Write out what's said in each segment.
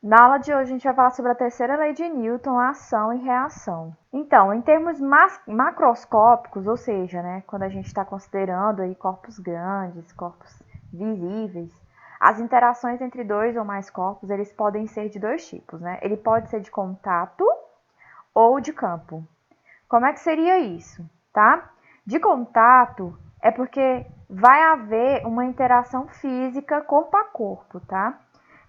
Na aula de hoje a gente vai falar sobre a terceira lei de Newton, a ação e reação. Então, em termos macroscópicos, ou seja, quando a gente está considerando aí corpos grandes, corpos visíveis, as interações entre dois ou mais corpos, eles podem ser de dois tipos, Ele pode ser de contato ou de campo. Como é que seria isso, tá? De contato é porque vai haver uma interação física corpo a corpo, tá?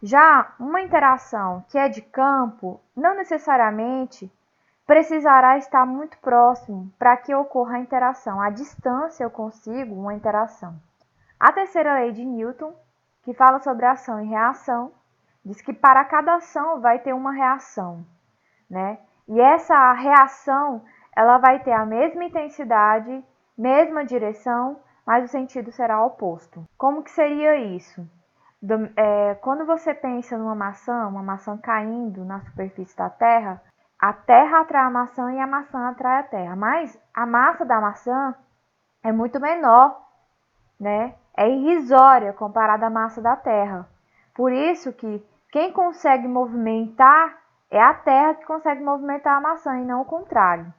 Já uma interação que é de campo, não necessariamente precisará estar muito próximo para que ocorra a interação. À distância eu consigo uma interação. A terceira lei de Newton, que fala sobre ação e reação, diz que para cada ação vai ter uma reação, E essa reação, ela vai ter a mesma intensidade, mesma direção, mas o sentido será oposto. Como que seria isso? Quando você pensa numa maçã caindo na superfície da Terra, a Terra atrai a maçã e a maçã atrai a Terra. Mas a massa da maçã é muito menor, É irrisória comparada à massa da Terra. Por isso que quem consegue movimentar é a Terra que consegue movimentar a maçã e não o contrário,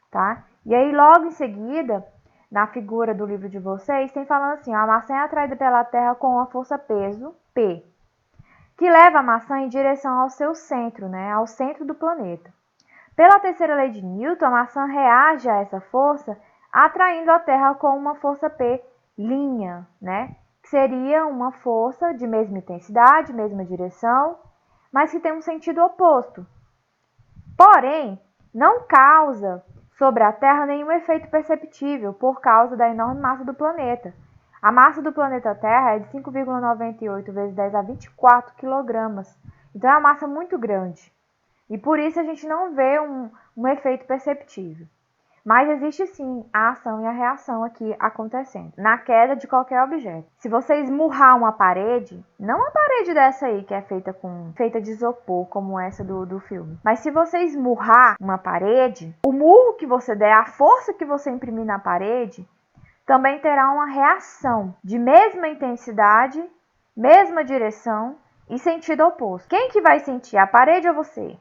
tá? E aí logo em seguida, na figura do livro de vocês, tem falando assim, a maçã é atraída pela Terra com uma força-peso, P, que leva a maçã em direção ao seu centro, ao centro do planeta. Pela terceira lei de Newton, a maçã reage a essa força, atraindo a Terra com uma força P, linha, Que seria uma força de mesma intensidade, mesma direção, mas que tem um sentido oposto. Porém, não causa sobre a Terra nenhum efeito perceptível por causa da enorme massa do planeta. A massa do planeta Terra é de 5,98 vezes 10 a 24 kg. Então é uma massa muito grande. E por isso a gente não vê um efeito perceptível. Mas existe sim a ação e a reação aqui acontecendo, na queda de qualquer objeto. Se você esmurrar uma parede, não uma parede dessa aí que é feita de isopor, como essa do filme, mas se você esmurrar uma parede, o murro que você der, a força que você imprimir na parede, também terá uma reação de mesma intensidade, mesma direção e sentido oposto. Quem que vai sentir, a parede ou você?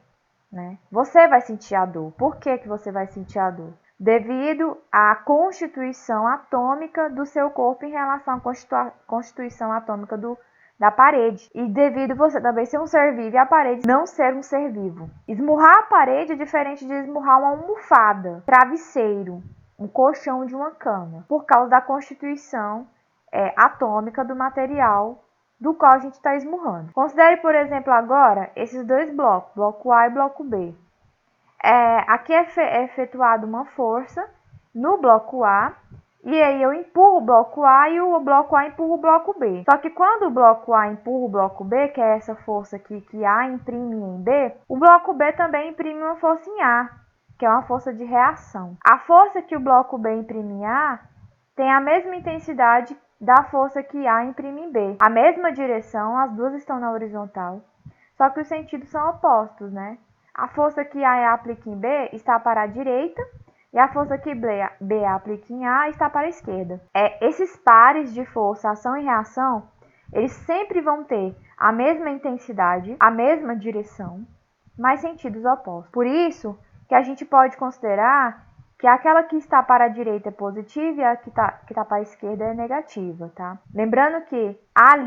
Você vai sentir a dor. Por que você vai sentir a dor? Devido à constituição atômica do seu corpo em relação à constituição atômica da parede. E devido você também ser um ser vivo e a parede não ser um ser vivo. Esmurrar a parede é diferente de esmurrar uma almofada, travesseiro, um colchão de uma cama, por causa da constituição atômica do material do qual a gente está esmurrando. Considere, por exemplo, agora esses dois blocos, bloco A e bloco B. Aqui é efetuada uma força no bloco A, e aí eu empurro o bloco A e o bloco A empurra o bloco B. Só que quando o bloco A empurra o bloco B, que é essa força aqui que A imprime em B, o bloco B também imprime uma força em A, que é uma força de reação. A força que o bloco B imprime em A tem a mesma intensidade da força que A imprime em B. A mesma direção, as duas estão na horizontal, só que os sentidos são opostos, A força que A aplica em B está para a direita e a força que B aplica em A está para a esquerda. Esses pares de força, ação e reação, eles sempre vão ter a mesma intensidade, a mesma direção, mas sentidos opostos. Por isso que a gente pode considerar que aquela que está para a direita é positiva e a que está para a esquerda é negativa, tá? Lembrando que A,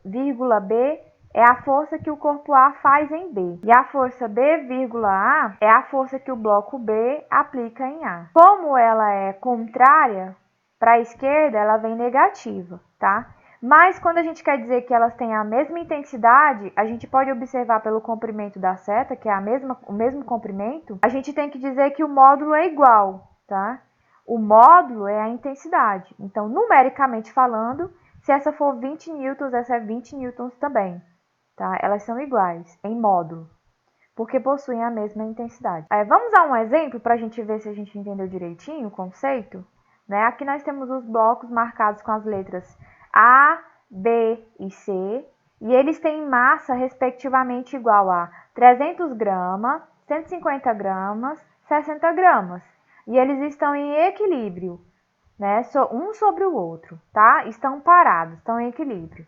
B é a força que o corpo A faz em B. E a força B,A é a força que o bloco B aplica em A. Como ela é contrária para a esquerda, ela vem negativa, tá? Mas quando a gente quer dizer que elas têm a mesma intensidade, a gente pode observar pelo comprimento da seta, que é o mesmo comprimento, a gente tem que dizer que o módulo é igual, tá? O módulo é a intensidade. Então, numericamente falando, se essa for 20 newtons, essa é 20 newtons também. Tá? Elas são iguais em módulo, porque possuem a mesma intensidade. Vamos a um exemplo para a gente ver se a gente entendeu direitinho o conceito. Aqui nós temos os blocos marcados com as letras A, B e C, e eles têm massa respectivamente igual a 300 gramas, 150 gramas, 60 gramas. E eles estão em equilíbrio né, um sobre o outro, tá? Estão parados, estão em equilíbrio.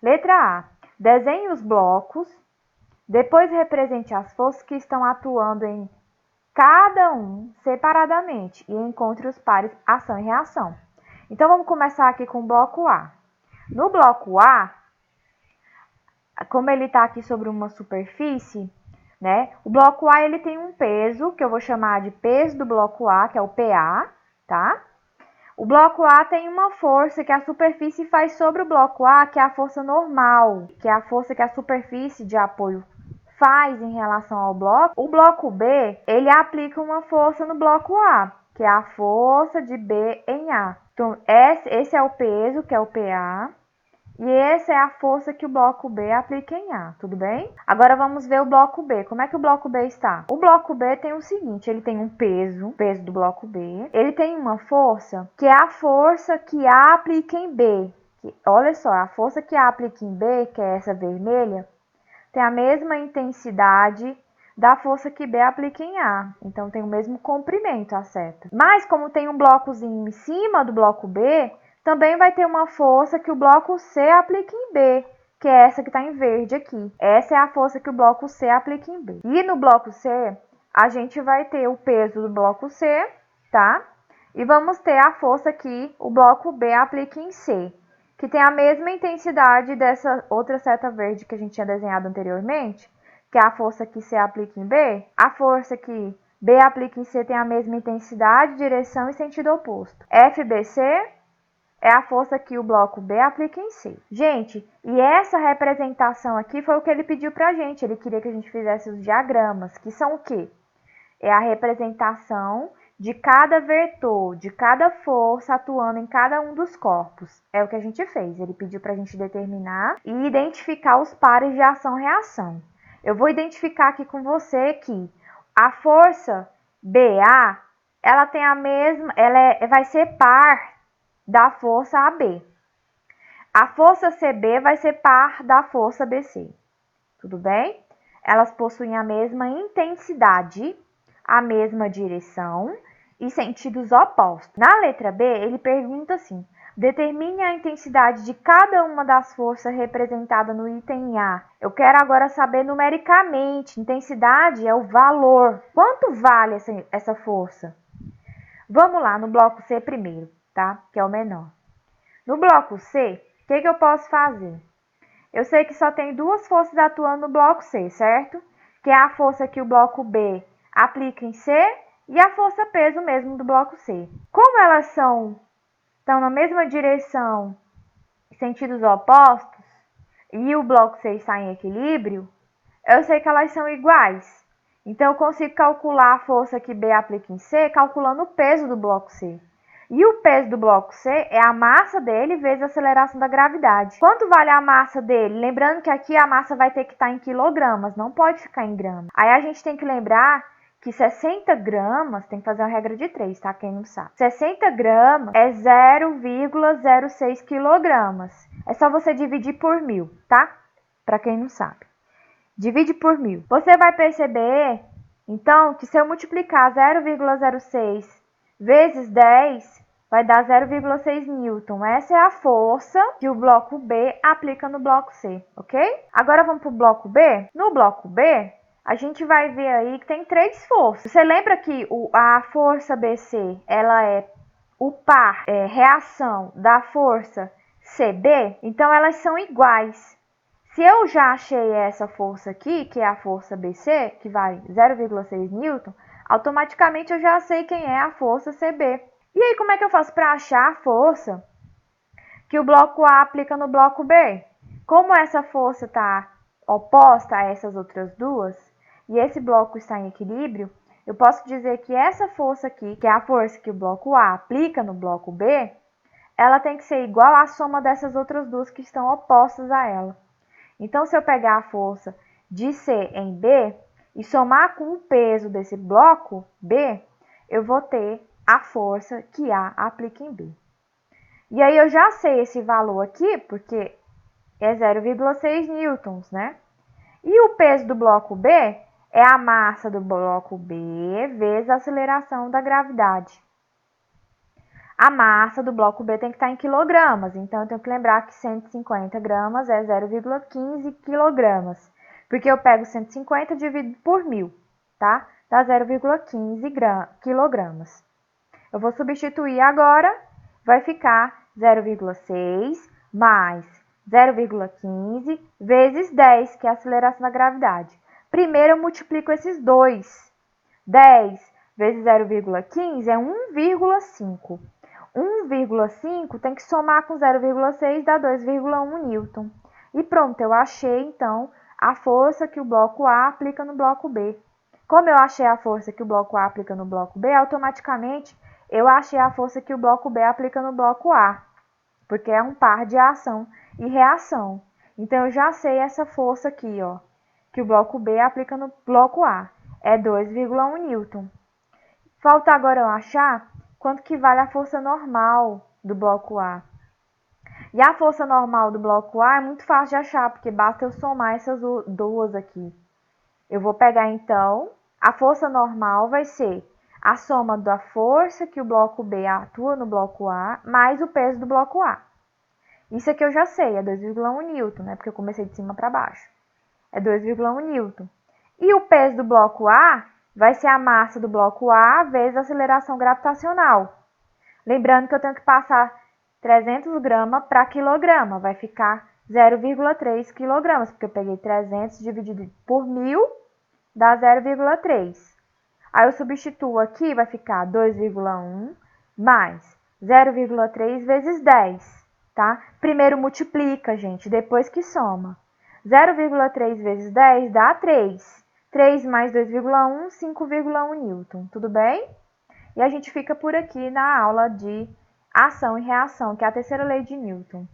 Letra A. Desenhe os blocos, depois represente as forças que estão atuando em cada um separadamente e encontre os pares ação e reação. Então, vamos começar aqui com o bloco A. No bloco A, como ele está aqui sobre uma superfície, né? O bloco A ele tem um peso, que eu vou chamar de peso do bloco A, que é o PA, tá? O bloco A tem uma força que a superfície faz sobre o bloco A, que é a força normal, que é a força que a superfície de apoio faz em relação ao bloco. O bloco B, ele aplica uma força no bloco A, que é a força de B em A. Então, esse é o peso, que é o PA. E essa é a força que o bloco B aplica em A, tudo bem? Agora vamos ver o bloco B. Como é que o bloco B está? O bloco B tem o seguinte, ele tem um peso do bloco B. Ele tem uma força, que é a força que A aplica em B. Olha só, a força que A aplica em B, que é essa vermelha, tem a mesma intensidade da força que B aplica em A. Então, tem o mesmo comprimento a seta. Mas, como tem um blocozinho em cima do bloco B, também vai ter uma força que o bloco C aplica em B, que é essa que está em verde aqui. Essa é a força que o bloco C aplica em B. E no bloco C, a gente vai ter o peso do bloco C, tá? E vamos ter a força que o bloco B aplica em C, que tem a mesma intensidade dessa outra seta verde que a gente tinha desenhado anteriormente, que é a força que C aplica em B. A força que B aplica em C tem a mesma intensidade, direção e sentido oposto. FBC é a força que o bloco B aplica em C. Gente, e essa representação aqui foi o que ele pediu pra gente. Ele queria que a gente fizesse os diagramas, que são o quê? É a representação de cada vetor, de cada força atuando em cada um dos corpos. É o que a gente fez. Ele pediu pra gente determinar e identificar os pares de ação-reação. Eu vou identificar aqui com você que a força BA, ela tem a mesma, vai ser par da força AB. A força CB vai ser par da força BC. Tudo bem? Elas possuem a mesma intensidade, a mesma direção e sentidos opostos. Na letra B, ele pergunta assim: determine a intensidade de cada uma das forças representadas no item A. Eu quero agora saber numericamente. Intensidade é o valor. Quanto vale essa força? Vamos lá no bloco C primeiro, tá? Que é o menor. No bloco C, o que eu posso fazer? Eu sei que só tem duas forças atuando no bloco C, certo? Que é a força que o bloco B aplica em C e a força peso mesmo do bloco C. Como elas estão na mesma direção, sentidos opostos, e o bloco C está em equilíbrio, eu sei que elas são iguais. Então, eu consigo calcular a força que B aplica em C calculando o peso do bloco C. E o peso do bloco C é a massa dele vezes a aceleração da gravidade. Quanto vale a massa dele? Lembrando que aqui a massa vai ter que estar em quilogramas, não pode ficar em gramas. Aí a gente tem que lembrar que 60 gramas, tem que fazer uma regra de 3, tá? Quem não sabe. 60 gramas é 0,06 quilogramas. É só você dividir por 1000, tá? Para quem não sabe. Divide por 1000. Você vai perceber, então, que se eu multiplicar 0,06 vezes 10, vai dar 0,6 newton. Essa é a força que o bloco B aplica no bloco C, ok? Agora vamos para o bloco B. No bloco B, a gente vai ver aí que tem 3 forças. Você lembra que a força BC, ela é o par, reação da força CB? Então, elas são iguais. Se eu já achei essa força aqui, que é a força BC, que vale 0,6 newton, automaticamente eu já sei quem é a força CB. E aí, como é que eu faço para achar a força que o bloco A aplica no bloco B? Como essa força está oposta a essas outras duas, e esse bloco está em equilíbrio, eu posso dizer que essa força aqui, que é a força que o bloco A aplica no bloco B, ela tem que ser igual à soma dessas outras duas que estão opostas a ela. Então, se eu pegar a força de C em B e somar com o peso desse bloco B, eu vou ter a força que A aplica em B. E aí, eu já sei esse valor aqui, porque é 0,6 newtons, né? E o peso do bloco B é a massa do bloco B vezes a aceleração da gravidade. a massa do bloco B tem que estar em quilogramas. Então, eu tenho que lembrar que 150 gramas é 0,15 quilogramas. Porque eu pego 150 e divido por 1.000, tá? Dá 0,15 quilogramas. Eu vou substituir agora, vai ficar 0,6 mais 0,15 vezes 10, que é a aceleração da gravidade. Primeiro eu multiplico esses dois. 10 vezes 0,15 é 1,5. 1,5 tem que somar com 0,6, dá 2,1 newton. E pronto, eu achei então a força que o bloco A aplica no bloco B. Como eu achei a força que o bloco A aplica no bloco B, automaticamente eu achei a força que o bloco B aplica no bloco A, porque é um par de ação e reação. Então, eu já sei essa força aqui, ó, que o bloco B aplica no bloco A. É 2,1 newton. Falta agora eu achar quanto que vale a força normal do bloco A. E a força normal do bloco A é muito fácil de achar, porque basta eu somar essas duas aqui. Eu vou pegar, então, a força normal vai ser a soma da força que o bloco B atua no bloco A, mais o peso do bloco A. Isso aqui eu já sei, é 2,1 newton, né? Porque eu comecei de cima para baixo. É 2,1 newton. E o peso do bloco A vai ser a massa do bloco A vezes a aceleração gravitacional. Lembrando que eu tenho que passar 300 gramas para quilograma. Vai ficar 0,3 quilogramas, porque eu peguei 300 dividido por 1.000, dá 0,3. Aí eu substituo aqui, vai ficar 2,1 mais 0,3 vezes 10, tá? Primeiro multiplica, gente, depois que soma. 0,3 vezes 10 dá 3. 3 mais 2,1, 5,1 newton, tudo bem? E a gente fica por aqui na aula de ação e reação, que é a terceira lei de Newton.